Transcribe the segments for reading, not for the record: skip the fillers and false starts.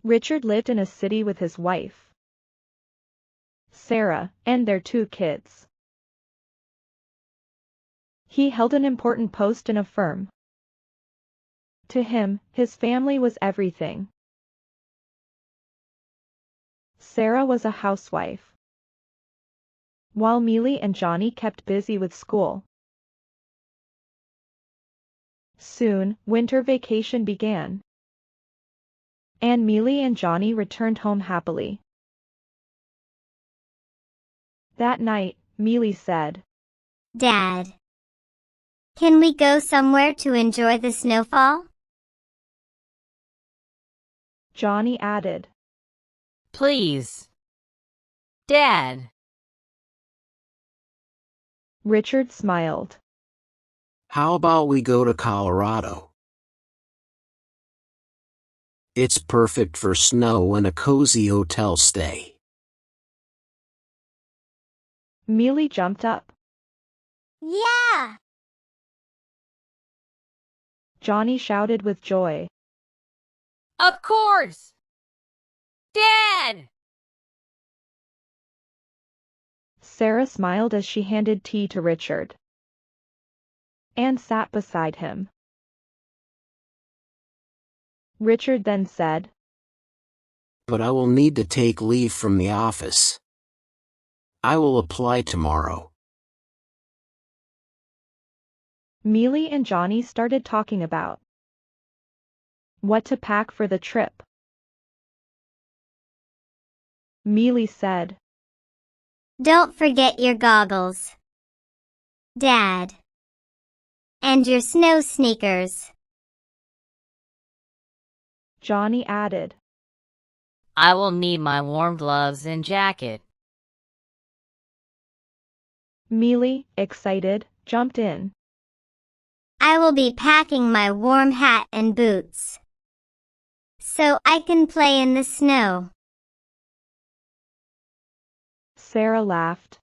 Richard lived in a city with his wife, Sarah, and their 2 kids. He held an important post in a firm. To him, his family was everything. Sarah was a housewife, while Millie and Johnny kept busy with school. Soon, winter vacation began, and Millie and Johnny returned home happily. That night, Millie said, "Dad, can we go somewhere to enjoy the snowfall?" Johnny added, "Please, Dad." Richard smiled. How about we go to Colorado? It's perfect for snow and a cozy hotel stay. Millie jumped up. Yeah! Johnny shouted with joy. Of course! Dad! Sarah smiled as she handed tea to Richard and sat beside him. Richard then said, But I will need to take leave from the office. I will apply tomorrow. Millie and Johnny started talking about what to pack for the trip. Millie said, "Don't forget your goggles, Dad. And your snow sneakers." Johnny added, I will need my warm gloves and jacket. Millie, excited, jumped in. "I will be packing my warm hat and boots, so I can play in the snow." Sarah laughed.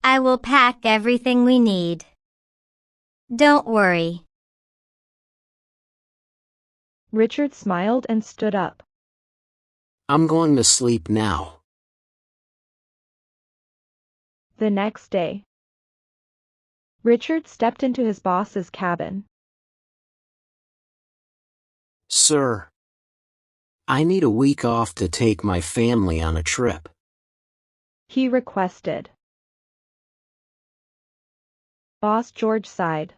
"I will pack everything we need. Don't worry." Richard smiled and stood up. I'm going to sleep now. The next day, Richard stepped into his boss's cabin. Sir, I need a week off to take my family on a trip. He requested. Boss George sighed.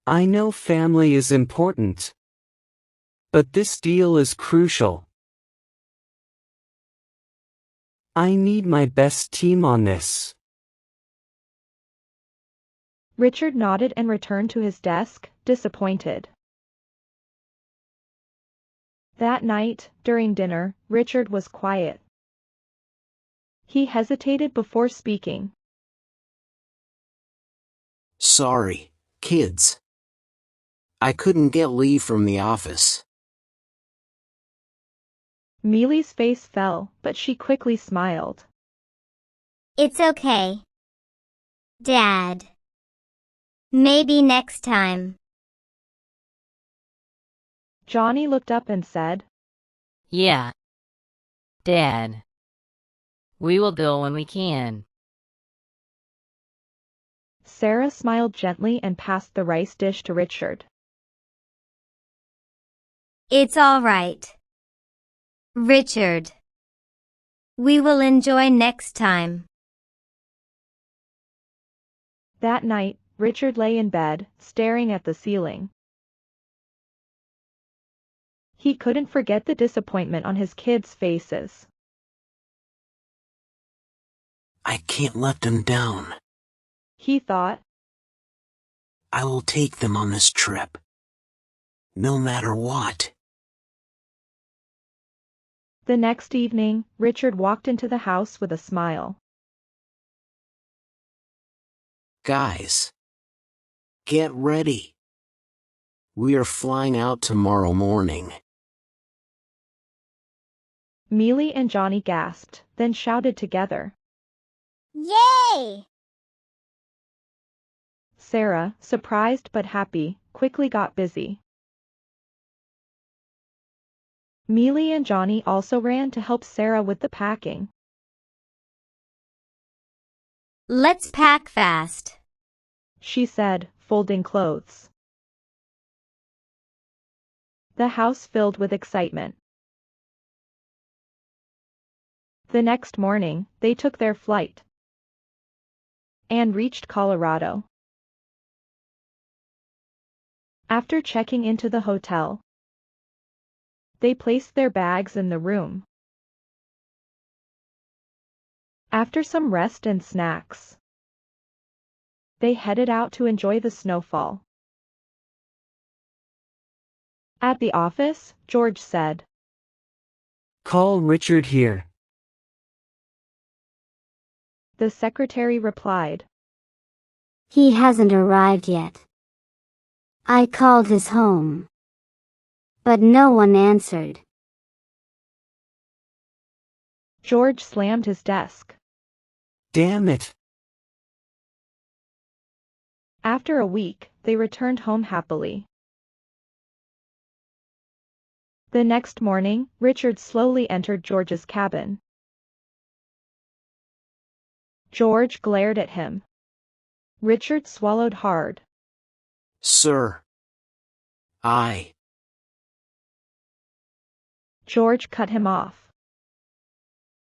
I know family is important, but this deal is crucial. I need my best team on this. Richard nodded and returned to his desk, disappointed. That night, during dinner, Richard was quiet. He hesitated before speaking. Sorry, kids. I couldn't get leave from the office. Millie's face fell, but she quickly smiled. "It's okay, Dad. Maybe next time." Johnny looked up and said, Yeah, Dad. We will go when we can. Sarah smiled gently and passed the rice dish to Richard. "It's all right, Richard. We will enjoy next time." That night, Richard lay in bed, staring at the ceiling. He couldn't forget the disappointment on his kids' faces. I can't let them down. He thought, I will take them on this trip. No matter what. The next evening, Richard walked into the house with a smile. Guys, get ready. We are flying out tomorrow morning. Millie and Johnny gasped, then shouted together. Yay! Sarah, surprised but happy, quickly got busy. Mealy and Johnny also ran to help Sarah with the packing. Let's pack fast, She said, folding clothes. The house filled with excitement. The next morning, they took their flight and reached Colorado. After checking into the hotel, they placed their bags in the room. After some rest and snacks, they headed out to enjoy the snowfall. At the office, George said, Call Richard here. The secretary replied, he hasn't arrived yet. I called his home, but no one answered. George slammed his desk. Damn it. After a week, they returned home happily. The next morning, Richard slowly entered George's cabin. George glared at him. Richard swallowed hard. Sir. George cut him off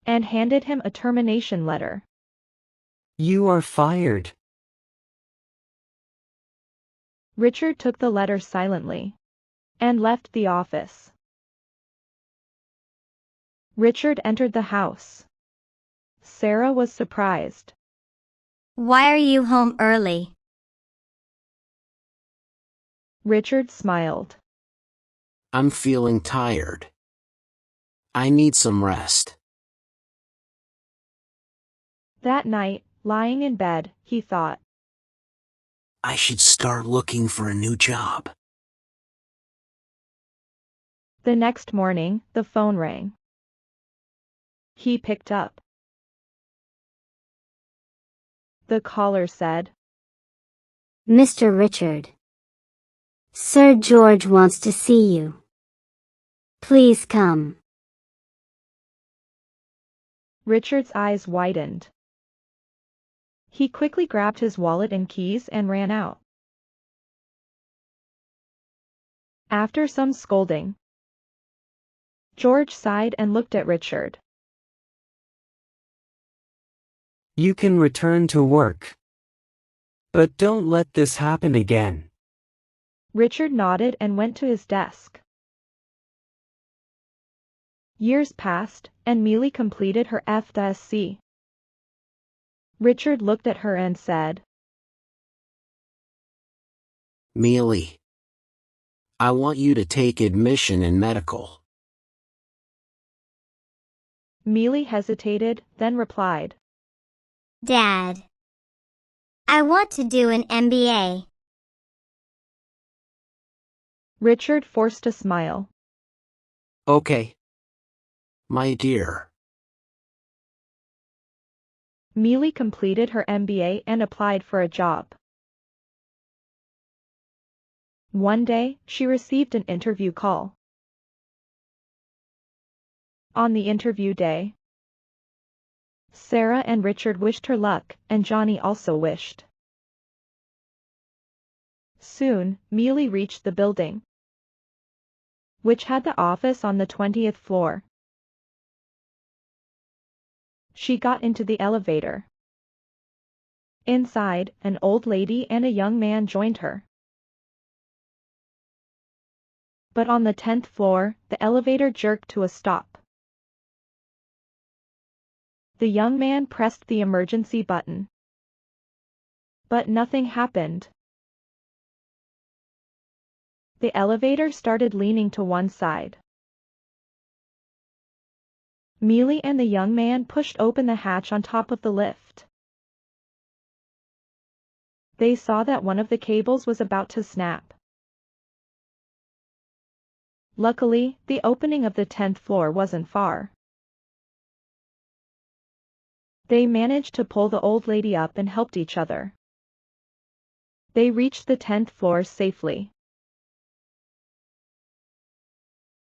and handed him a termination letter. You are fired. Richard took the letter silently and left the office. Richard entered the house. Sarah was surprised. Why are you home early? Richard smiled. I'm feeling tired. I need some rest. That night, lying in bed, he thought, I should start looking for a new job. The next morning, the phone rang. He picked up. The caller said, Mr. Richard. Sir George wants to see you. Please come. Richard's eyes widened. He quickly grabbed his wallet and keys and ran out. After some scolding, George sighed and looked at Richard. You can return to work. But don't let this happen again. Richard nodded and went to his desk. Years passed, and Mealy completed her FSC. Richard looked at her and said, Mealy. I want you to take admission in medical. Mealy hesitated, then replied, Dad. I want to do an MBA. Richard forced a smile. Okay. My dear. Mealy completed her MBA and applied for a job. One day, she received an interview call. On the interview day, Sarah and Richard wished her luck, and Johnny also wished. Soon, Mealy reached the building, which had the office on the 20th floor. She got into the elevator. Inside, an old lady and a young man joined her. But on the 10th floor, the elevator jerked to a stop. The young man pressed the emergency button. But nothing happened. The elevator started leaning to one side. Mealy and the young man pushed open the hatch on top of the lift. They saw that one of the cables was about to snap. Luckily, the opening of the 10th floor wasn't far. They managed to pull the old lady up and helped each other. They reached the 10th floor safely.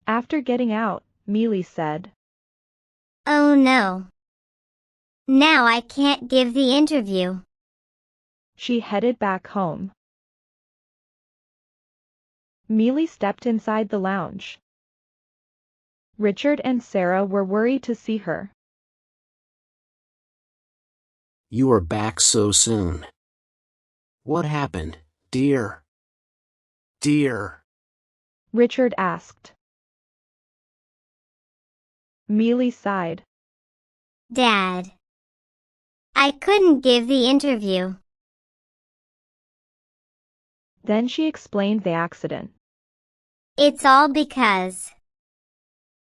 After getting out, Mealy said. Oh no. Now I can't give the interview. She headed back home. Mealy stepped inside the lounge. Richard and Sarah were worried to see her. You are back so soon. What happened, dear? Dear. Richard asked. Mealy sighed. Dad. I couldn't give the interview. Then she explained the accident. It's all because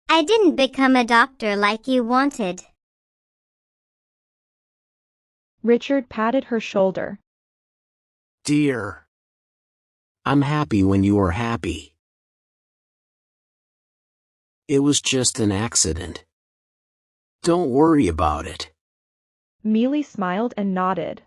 I didn't become a doctor like you wanted. Richard patted her shoulder. Dear. I'm happy when you are happy. It was just an accident. Don't worry about it. Mealy smiled and nodded.